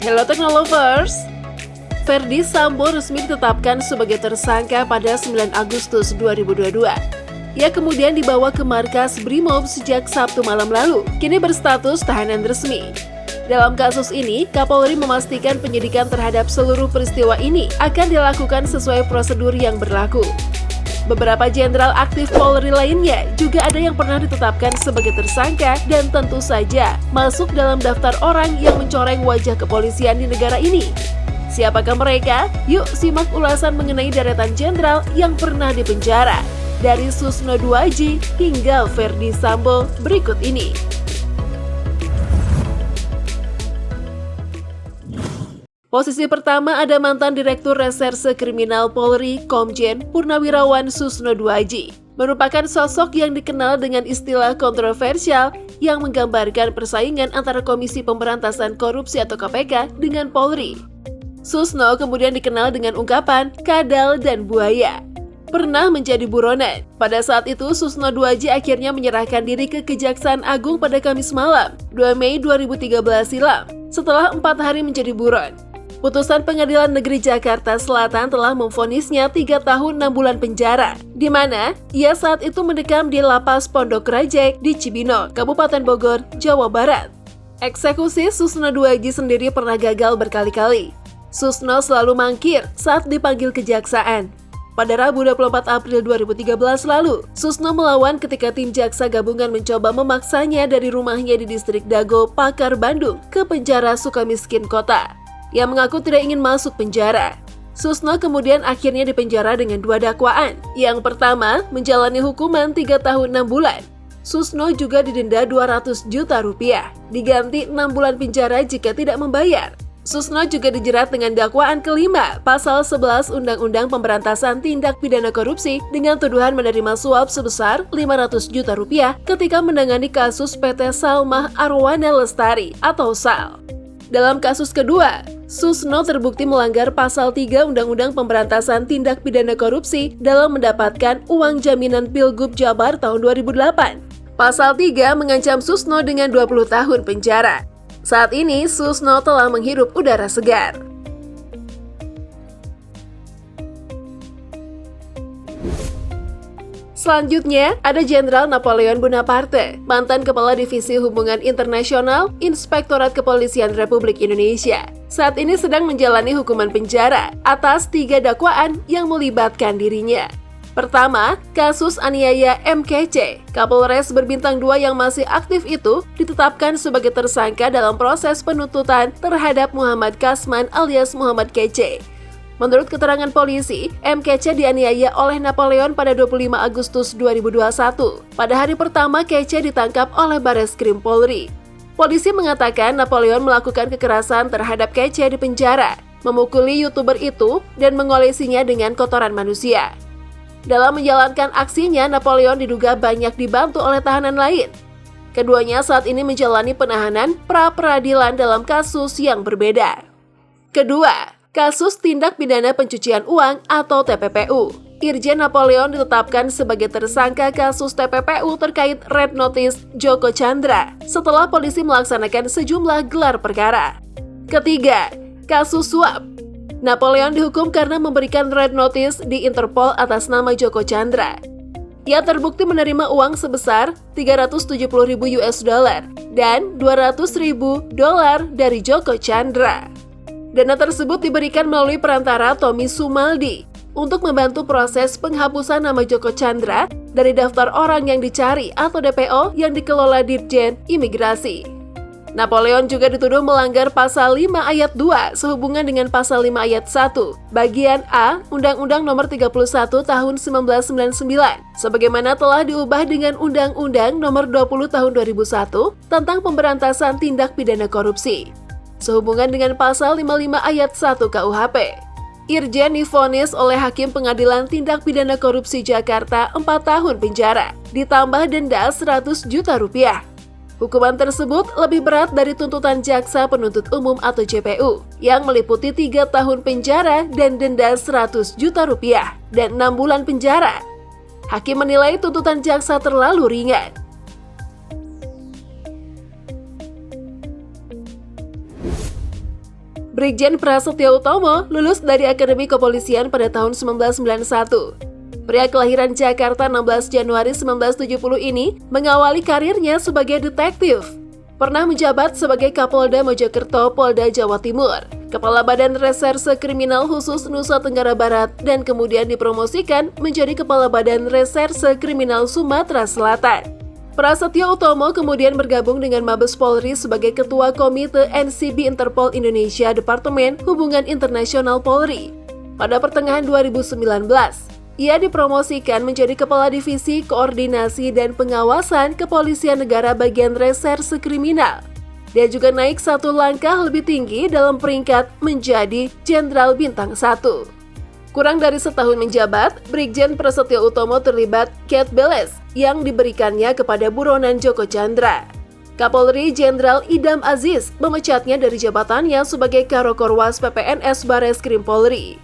Hello Technolovers! Ferdy Sambo resmi ditetapkan sebagai tersangka pada 9 Agustus 2022. Ia kemudian dibawa ke markas Brimob sejak Sabtu malam lalu, kini berstatus tahanan resmi. Dalam kasus ini, Kapolri memastikan penyidikan terhadap seluruh peristiwa ini akan dilakukan sesuai prosedur yang berlaku. Beberapa jenderal aktif Polri lainnya juga ada yang pernah ditetapkan sebagai tersangka dan tentu saja masuk dalam daftar orang yang mencoreng wajah kepolisian di negara ini. Siapakah mereka? Yuk simak ulasan mengenai deretan jenderal yang pernah dipenjara, dari Susno Duaji hingga Ferdy Sambo berikut ini. Posisi pertama ada mantan Direktur Reserse Kriminal Polri, Komjen Purnawirawan Susno Duaji. Merupakan sosok yang dikenal dengan istilah kontroversial yang menggambarkan persaingan antara Komisi Pemberantasan Korupsi atau KPK dengan Polri. Susno kemudian dikenal dengan ungkapan kadal dan buaya. Pernah menjadi buronan. Pada saat itu, Susno Duaji akhirnya menyerahkan diri ke Kejaksaan Agung pada Kamis malam, 2 Mei 2013 silam, setelah 4 hari menjadi buron. Putusan Pengadilan Negeri Jakarta Selatan telah memvonisnya 3 tahun 6 bulan penjara, di mana ia saat itu mendekam di Lapas Pondok Rajek di Cibinong, Kabupaten Bogor, Jawa Barat. Eksekusi Susno Duaji sendiri pernah gagal berkali-kali. Susno selalu mangkir saat dipanggil kejaksaan. Pada Rabu 24 April 2013 lalu, Susno melawan ketika tim jaksa gabungan mencoba memaksanya dari rumahnya di distrik Dago, Pakar, Bandung ke penjara Sukamiskin Kota. Ia mengaku tidak ingin masuk penjara. Susno kemudian akhirnya dipenjara dengan 2 dakwaan. Yang pertama, menjalani hukuman 3 tahun 6 bulan. Susno juga didenda 200 juta rupiah, diganti 6 bulan penjara jika tidak membayar. Susno juga dijerat dengan dakwaan kelima, pasal 11 Undang-Undang Pemberantasan Tindak Pidana Korupsi dengan tuduhan menerima suap sebesar 500 juta rupiah ketika menangani kasus PT Salmah Arwana Lestari atau SAL. Dalam kasus kedua, Susno terbukti melanggar pasal 3 Undang-Undang Pemberantasan Tindak Pidana Korupsi dalam mendapatkan uang jaminan Pilgub Jabar tahun 2008. Pasal 3 mengancam Susno dengan 20 tahun penjara. Saat ini, Susno telah menghirup udara segar. Selanjutnya, ada Jenderal Napoleon Bonaparte, mantan Kepala Divisi Hubungan Internasional, Inspektorat Kepolisian Republik Indonesia. Saat ini sedang menjalani hukuman penjara atas 3 dakwaan yang melibatkan dirinya. Pertama, kasus aniaya MKC. Kapolres berbintang 2 yang masih aktif itu ditetapkan sebagai tersangka dalam proses penuntutan terhadap Muhammad Kasman alias Muhammad Kece. Menurut keterangan polisi, MKC dianiaya oleh Napoleon pada 25 Agustus 2021. Pada hari pertama, Kece ditangkap oleh Bareskrim Polri. Polisi mengatakan Napoleon melakukan kekerasan terhadap Kece di penjara, memukuli YouTuber itu, dan mengolesinya dengan kotoran manusia. Dalam menjalankan aksinya, Napoleon diduga banyak dibantu oleh tahanan lain. Keduanya saat ini menjalani penahanan pra-peradilan dalam kasus yang berbeda. Kedua, kasus tindak pidana pencucian uang atau TPPU. Irjen Napoleon ditetapkan sebagai tersangka kasus TPPU terkait Red Notice Joko Chandra setelah polisi melaksanakan sejumlah gelar perkara. Ketiga, kasus suap. Napoleon dihukum karena memberikan Red Notice di Interpol atas nama Joko Chandra. Ia terbukti menerima uang sebesar 370.000 US dollar dan 200.000 dolar dari Joko Chandra. Dana tersebut diberikan melalui perantara Tommy Sumaldi untuk membantu proses penghapusan nama Joko Chandra dari daftar orang yang dicari atau DPO yang dikelola Ditjen Imigrasi. Napoleon juga dituduh melanggar pasal 5 ayat 2 sehubungan dengan pasal 5 ayat 1 bagian A Undang-Undang Nomor 31 Tahun 1999 sebagaimana telah diubah dengan Undang-Undang Nomor 20 Tahun 2001 tentang pemberantasan tindak pidana korupsi. Sehubungan dengan pasal 55 ayat 1 KUHP. Irjen divonis oleh Hakim Pengadilan Tindak Pidana Korupsi Jakarta 4 tahun penjara, ditambah denda 100 juta rupiah. Hukuman tersebut lebih berat dari tuntutan Jaksa Penuntut Umum atau JPU, yang meliputi 3 tahun penjara dan denda 100 juta rupiah dan 6 bulan penjara. Hakim menilai tuntutan jaksa terlalu ringan. Brigjen Prasetyo Utomo lulus dari Akademi Kepolisian pada tahun 1991. Pria kelahiran Jakarta 16 Januari 1970 ini mengawali karirnya sebagai detektif. Pernah menjabat sebagai Kapolda Mojokerto, Polda Jawa Timur, Kepala Badan Reserse Kriminal Khusus Nusa Tenggara Barat, dan kemudian dipromosikan menjadi Kepala Badan Reserse Kriminal Sumatera Selatan. Prasetyo Utomo kemudian bergabung dengan Mabes Polri sebagai Ketua Komite NCB Interpol Indonesia Departemen Hubungan Internasional Polri. Pada pertengahan 2019, ia dipromosikan menjadi Kepala Divisi Koordinasi dan Pengawasan Kepolisian Negara Bagian Reserse Kriminal. Dia juga naik satu langkah lebih tinggi dalam peringkat menjadi Jenderal Bintang 1. Kurang dari setahun menjabat, Brigjen Prasetyo Utomo terlibat Cat Beles yang diberikannya kepada buronan Joko Chandra. Kapolri Jenderal Idam Aziz memecatnya dari jabatannya sebagai Karokorwas PPNS Bareskrim Polri.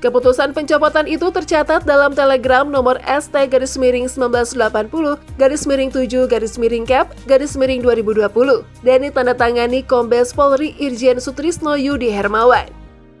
Keputusan pencopotan itu tercatat dalam telegram nomor ST-1980-7-Cap-2020 dan ditandatangani Kombes Polri Irjen Sutrisno Yudi Hermawan.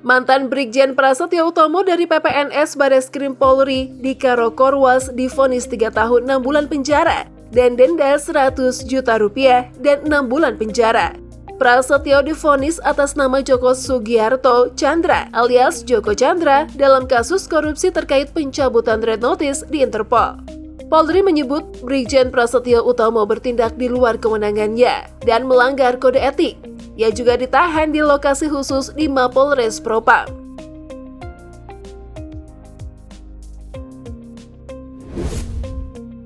Mantan Brigjen Prasetyo Utomo dari PPNS Bareskrim Polri di Karokorwas divonis 3 tahun 6 bulan penjara dan denda 100 juta rupiah dan 6 bulan penjara. Prasetyo divonis atas nama Joko Sugiarto Chandra alias Joko Chandra dalam kasus korupsi terkait pencabutan red notice di Interpol. Polri menyebut Brigjen Prasetyo Utomo bertindak di luar kewenangannya dan melanggar kode etik. Ia juga ditahan di lokasi khusus di Mapolres Propam.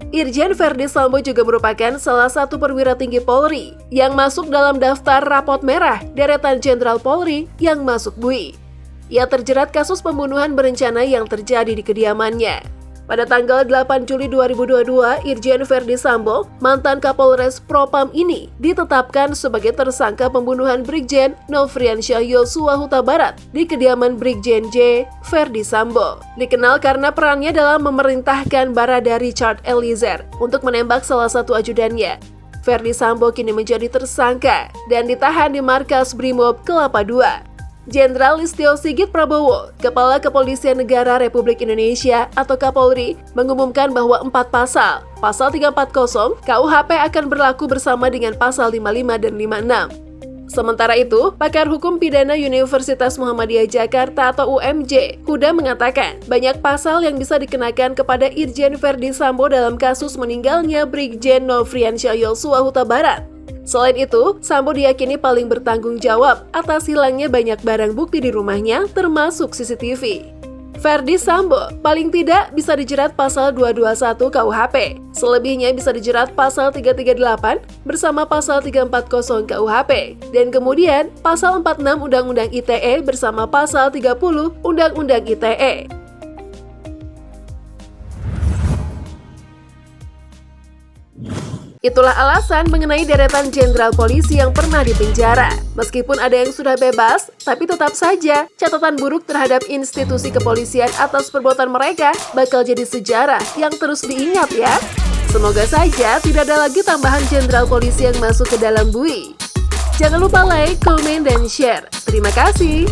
Irjen Verdi Sambo juga merupakan salah satu perwira tinggi Polri yang masuk dalam daftar rapot merah deretan Jenderal Polri yang masuk BUI. Ia terjerat kasus pembunuhan berencana yang terjadi di kediamannya. Pada tanggal 8 Juli 2022, Irjen Verdi Sambo, mantan Kapolres Propam ini, ditetapkan sebagai tersangka pembunuhan Brigjen Nofriansyah Yosua Huta Barat di kediaman Brigjen J. Verdi Sambo. Dikenal karena perannya dalam memerintahkan Barada Richard Eliezer untuk menembak salah satu ajudannya. Verdi Sambo kini menjadi tersangka dan ditahan di markas Brimob Kelapa II. Jenderal Listio Sigit Prabowo, Kepala Kepolisian Negara Republik Indonesia atau Kapolri, mengumumkan bahwa 4 pasal 340 KUHP akan berlaku bersama dengan pasal 55 dan 56. Sementara itu, pakar hukum pidana Universitas Muhammadiyah Jakarta atau UMJ, Huda mengatakan banyak pasal yang bisa dikenakan kepada Irjen Verdi Sambo dalam kasus meninggalnya Brigjen Nofriansyah Yosua Huta Barat. Selain itu, Sambo diyakini paling bertanggung jawab atas hilangnya banyak barang bukti di rumahnya, termasuk CCTV. Verdi Sambo paling tidak bisa dijerat pasal 221 KUHP, selebihnya bisa dijerat pasal 338 bersama pasal 340 KUHP, dan kemudian pasal 46 Undang-Undang ITE bersama pasal 30 Undang-Undang ITE. Itulah alasan mengenai deretan jenderal polisi yang pernah dipenjara. Meskipun ada yang sudah bebas, tapi tetap saja catatan buruk terhadap institusi kepolisian atas perbuatan mereka bakal jadi sejarah yang terus diingat ya. Semoga saja tidak ada lagi tambahan jenderal polisi yang masuk ke dalam BUI. Jangan lupa like, komen, dan share. Terima kasih.